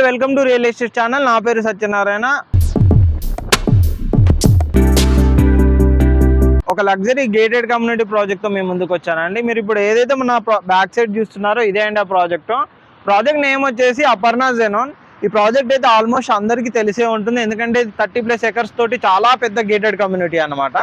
Welcome to real estate channel. నా పేరు సత్యనారాయణ. ఒక లగ్జరీ గేటెడ్ కమ్యూనిటీ ప్రాజెక్ట్తో మేము ముందుకు వచ్చానండి. మీరు ఇప్పుడు ఏదైతే మన బ్యాక్ సైడ్ చూస్తున్నారో ఇదే అండి ఆ ప్రాజెక్ట్ నేమ్ వచ్చేసి అపర్ణ జెనోన్. ఈ ప్రాజెక్ట్ అయితే ఆల్మోస్ట్ అందరికీ తెలిసే ఉంటుంది, ఎందుకంటే 30+ ఎకర్స్ తోటి చాలా పెద్ద గేటెడ్ కమ్యూనిటీ అనమాట.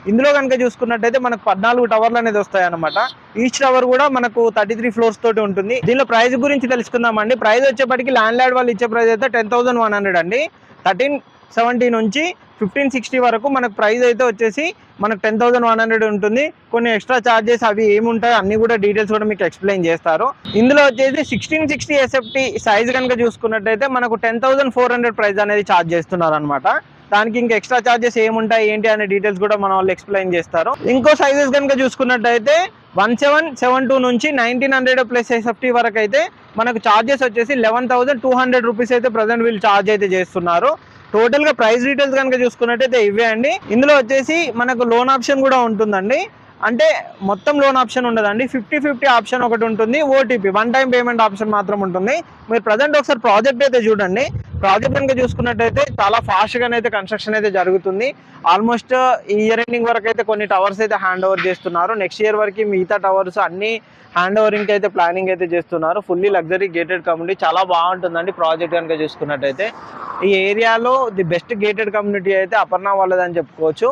ఇందులో కనుక చూసుకున్నట్టయితే మనకు 14 టవర్లు అనేది వస్తాయి అనమాట. ఈచ్ టవర్ కూడా మనకు 33 ఫ్లోర్స్ తోటి ఉంటుంది. దీనిలో ప్రైస్ గురించి తెలుసుకుందామండి. ప్రైస్ వచ్చేప్పటికి ల్యాండ్ లార్డ్ వాళ్ళు ఇచ్చే ప్రైస్ అయితే 10,100 అండి. 1370 నుంచి 1560 వరకు మనకు ప్రైస్ అయితే వచ్చేసి మనకు 10,100 ఉంటుంది. కొన్ని ఎక్స్ట్రా ఛార్జెస్ అవి ఏముంటాయి అన్ని కూడా డీటెయిల్స్ కూడా మీకు ఎక్స్ప్లెయిన్ చేస్తారు. ఇందులో వచ్చేసి 1660 SFT సైజ్ కనుక చూసుకున్నట్టయితే మనకు 10,400 ప్రైస్ అనేది ఛార్జ్ చేస్తున్నారు అనమాట. దానికి ఇంకా ఎక్స్ట్రా ఛార్జెస్ ఏముంటాయి ఏంటి అనే డీటెయిల్స్ కూడా మన వాళ్ళు ఎక్స్ప్లెయిన్ చేస్తారు. ఇంకో సైజెస్ కనుక చూసుకున్నట్టయితే 1772 నుంచి 1900+ SFT వరకు అయితే మనకు ఛార్జెస్ వచ్చేసి 11,200 రూపీస్ అయితే ప్రజెంట్ వీళ్ళు ఛార్జ్ అయితే చేస్తున్నారు. టోటల్ గా ప్రైస్ డీటెయిల్స్ కనుక చూసుకున్నట్టయితే ఇవే అండి. ఇందులో వచ్చేసి మనకు లోన్ ఆప్షన్ కూడా ఉంటుందండి. అంటే మొత్తం లోన్ ఆప్షన్ ఉండదండి, 50-50 ఆప్షన్ ఒకటి ఉంటుంది. OTP one time payment option మాత్రం ఉంటుంది. మీరు ప్రజెంట్ ఒకసారి ప్రాజెక్ట్ అయితే చూడండి. ప్రాజెక్ట్ కనుక చూసుకున్నట్టయితే చాలా ఫాస్ట్గానైతే కన్స్ట్రక్షన్ అయితే జరుగుతుంది. ఆల్మోస్ట్ ఈ ఇయర్ ఎండింగ్ వరకు అయితే కొన్ని టవర్స్ అయితే హ్యాండ్ ఓవర్ చేస్తున్నారు. నెక్స్ట్ ఇయర్ వరకు మిగతా టవర్స్ అన్ని హ్యాండ్ ఓవరింగ్ అయితే ప్లానింగ్ అయితే చేస్తున్నారు. ఫుల్లీ లగ్జరీ గేటెడ్ కమ్యూనిటీ చాలా బాగుంటుందండి. ప్రాజెక్ట్ కనుక చూసుకున్నట్టయితే ఈ ఏరియాలో ది బెస్ట్ గేటెడ్ కమ్యూనిటీ అయితే అపర్ణ వాళ్ళదని చెప్పుకోవచ్చు.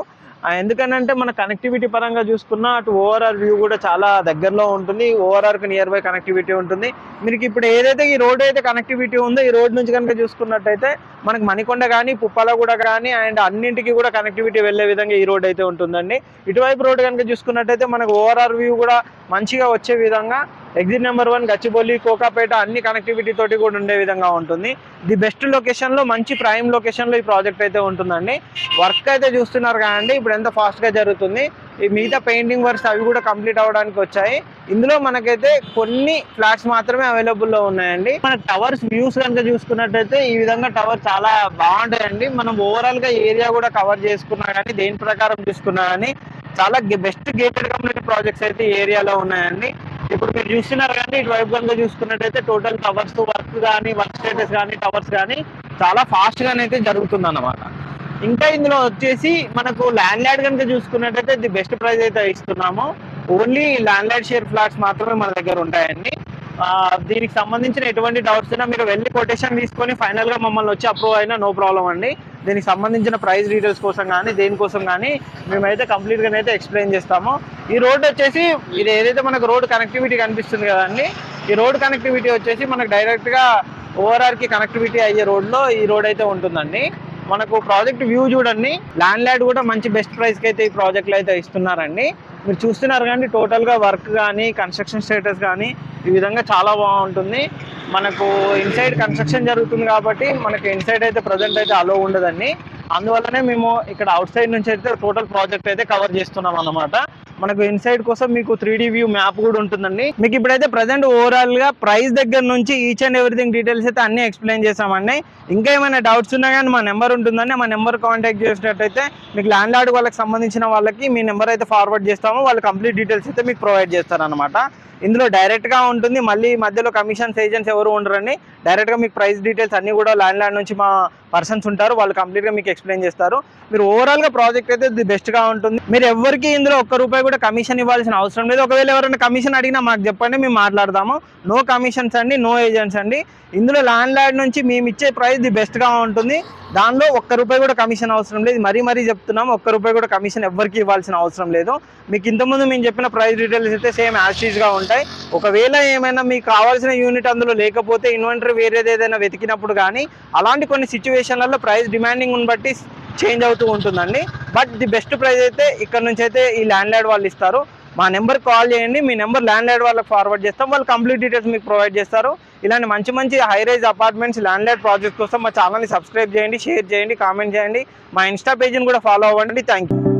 ఎందుకనంటే మన కనెక్టివిటీ పరంగా చూసుకున్న అటు ఓఆర్ఆర్ వ్యూ కూడా చాలా దగ్గరలో ఉంటుంది. ఓఆర్ఆర్కి నియర్ బై కనెక్టివిటీ ఉంటుంది. మీకు ఇప్పుడు ఏదైతే ఈ రోడ్ అయితే కనెక్టివిటీ ఉందో ఈ రోడ్ నుంచి కనుక చూసుకున్నట్టయితే మనకు మణికొండ కానీ పుప్పాలగూడ కానీ అండ్ అన్నింటికి కూడా కనెక్టివిటీ వెళ్ళే విధంగా ఈ రోడ్ అయితే ఉంటుందండి. ఇటువైపు రోడ్ కనుక చూసుకున్నట్టయితే మనకు ఓఆర్ఆర్ వ్యూ కూడా మంచిగా వచ్చే విధంగా ఎగ్జిట్ నెంబర్ 1 గచ్చిబౌలి కోకాపేట అన్ని కనెక్టివిటీ తోటి కూడా ఉండే విధంగా ఉంటుంది. ది బెస్ట్ లొకేషన్లో మంచి ప్రైమ్ లొకేషన్లో ఈ ప్రాజెక్ట్ అయితే ఉంటుందండి. వర్క్ అయితే చూస్తున్నారు కదండి ఇప్పుడు ఎంత ఫాస్ట్గా జరుగుతుంది. ఈ మిగతా పెయింటింగ్ వర్క్స్ అవి కూడా కంప్లీట్ అవ్వడానికి వచ్చాయి. ఇందులో మనకైతే కొన్ని ఫ్లాట్స్ మాత్రమే అవైలబుల్లో ఉన్నాయండి. మన టవర్స్ వ్యూస్ కనుక చూసుకున్నట్టయితే ఈ విధంగా టవర్ చాలా బాగుంటాయండి. మనం ఓవరాల్గా ఏరియా కూడా కవర్ చేసుకున్నా కానీ దేని ప్రకారం చూసుకున్నా కానీ చాలా బెస్ట్ గేటెడ్ కమ్యూనిటీ ప్రాజెక్ట్స్ అయితే ఈ ఏరియాలో ఉన్నాయండి. ఇప్పుడు మీరు చూస్తున్నారు కానీ ఇటువైపు కనుక చూసుకున్నట్టయితే టోటల్ టవర్స్ వర్క్ కానీ వర్క్ స్టేటస్ కానీ టవర్స్ కానీ చాలా ఫాస్ట్గానైతే జరుగుతుంది అన్నమాట. ఇంకా ఇందులో వచ్చేసి మనకు ల్యాండ్ లార్డ్ కనుక చూసుకున్నట్టయితే ది బెస్ట్ ప్రైస్ అయితే ఇస్తున్నాము. Only land lord share flats మాత్రమే మన దగ్గర ఉంటాయండి. దీనికి సంబంధించిన ఎటువంటి డౌట్స్ అయినా మీరు వెళ్ళి కొటేషన్ తీసుకొని ఫైనల్గా మమ్మల్ని వచ్చి అప్రూవ్ అయినా నో ప్రాబ్లం అండి. దీనికి సంబంధించిన ప్రైస్ డీటెయిల్స్ కోసం కానీ దేనికోసం కానీ మేమైతే కంప్లీట్గానైతే ఎక్స్ప్లెయిన్ చేస్తాము. ఈ రోడ్ వచ్చేసి ఇది ఏదైతే మనకు రోడ్ కనెక్టివిటీ కనిపిస్తుంది కదండి, ఈ రోడ్ కనెక్టివిటీ వచ్చేసి మనకు డైరెక్ట్గా ఓఆర్ఆర్కి కనెక్టివిటీ అయ్యే రోడ్లో ఈ రోడ్ అయితే ఉంటుందండి. మనకు ప్రాజెక్ట్ వ్యూ చూడండి. ల్యాండ్ లార్డ్ కూడా మంచి బెస్ట్ ప్రైస్కి అయితే ఈ ప్రాజెక్ట్లో అయితే ఇస్తున్నారండి. మీరు చూస్తున్నారు కానీ టోటల్గా వర్క్ కానీ కన్స్ట్రక్షన్ స్టేటస్ కానీ ఈ విధంగా చాలా బాగుంటుంది. మనకు ఇన్సైడ్ కన్స్ట్రక్షన్ జరుగుతుంది కాబట్టి మనకి ఇన్సైడ్ అయితే ప్రజెంట్ అయితే అలో ఉండదండి. అందువల్లనే మేము ఇక్కడ అవుట్ సైడ్ నుంచి అయితే టోటల్ ప్రాజెక్ట్ అయితే కవర్ చేస్తున్నాం అన్నమాట. మనకు ఇన్సైడ్ కోసం మీకు 3D వ్యూ మ్యాప్ కూడా ఉంటుందండి. మీకు ఇప్పుడైతే ప్రజెంట్ ఓవరాల్గా ప్రైస్ దగ్గర నుంచి ఈచ్ అండ్ ఎవ్రీథింగ్ డీటెయిల్స్ అయితే అన్నీ ఎక్స్ప్లెయిన్ చేసామండి. ఇంకా ఏమైనా డౌట్స్ ఉన్నా కానీ మా నెంబర్ ఉంటుందండి. మా నెంబర్ కాంటాక్ట్ చేసినట్టయితే మీకు ల్యాండ్ లార్డ్ వాళ్ళకి సంబంధించిన వాళ్ళకి మీ నెంబర్ అయితే ఫార్వర్డ్ చేస్తాము. వాళ్ళు కంప్లీట్ డీటెయిల్స్ అయితే మీకు ప్రొవైడ్ చేస్తారనమాట. ఇందులో డైరెక్ట్గా ఉంటుంది, మళ్ళీ మధ్యలో కమిషన్స్ ఏజెంట్స్ ఎవరు ఉండరండి. డైరెక్ట్గా మీకు ప్రైస్ డీటెయిల్స్ అన్నీ కూడా ల్యాండ్ లార్డ్ నుంచి మా పర్సన్స్ ఉంటారు, వాళ్ళు కంప్లీట్గా మీకు ఎక్స్ప్లెయిన్ చేస్తారు. మీరు ఓవరాల్గా ప్రాజెక్ట్ అయితే ది బెస్ట్గా ఉంటుంది. మీరు ఎవరికి ఇందులో ₹1 కూడా కమిషన్ ఇవ్వాల్సిన అవసరం లేదు. ఒకవేళ ఎవరైనా కమిషన్ అడిగినా మాకు చెప్పండి, మేము మాట్లాడదాము. నో కమిషన్స్ అండి, నో ఏజెంట్స్ అండి. ఇందులో ల్యాండ్ లార్డ్ నుంచి మేము ఇచ్చే ప్రైస్ ది బెస్ట్గా ఉంటుంది. దానిలో ₹1 కూడా కమిషన్ అవసరం లేదు. మరీ చెప్తున్నాము, ₹1 కూడా కమిషన్ ఎవరికి ఇవ్వాల్సిన అవసరం లేదు. మీకు ఇంతకుముందు మేము చెప్పిన ప్రైస్ డీటెయిల్స్ అయితే సేమ్ యాజ్ టీజ్గా ఉంటాయి. ఒకవేళ ఏమైనా మీకు కావాల్సిన యూనిట్ అందులో లేకపోతే ఇన్వెంటరీ వేరేది ఏదైనా వెతికినప్పుడు కానీ అలాంటి కొన్ని సిచ్యువేషన్లలో ప్రైస్ డిమాండింగ్ని బట్టి చేంజ్ అవుతూ ఉంటుందండి. బట్ ది బెస్ట్ ప్రైస్ అయితే ఇక్కడ నుంచి అయితే ఈ ల్యాండ్ లార్డ్ వాళ్ళు ఇస్తారు. మా నెంబర్ కాల్ చేయండి, మీ నెంబర్ ల్యాండ్ లార్డ్ వాళ్ళకి ఫార్వర్డ్ చేస్తాం, వాళ్ళు కంప్లీట్ డీటెయిల్స్ మీకు ప్రొవైడ్ చేస్తారు. ఇలాంటి మంచి high rise apartments landlord project కోసం మా ఛానల్ని సబ్స్క్రైబ్ చేయండి, షేర్ చేయండి, కామెంట్ చేయండి. మా ఇన్స్టా పేజ్ని కూడా ఫాలో అవ్వండి. Thank you.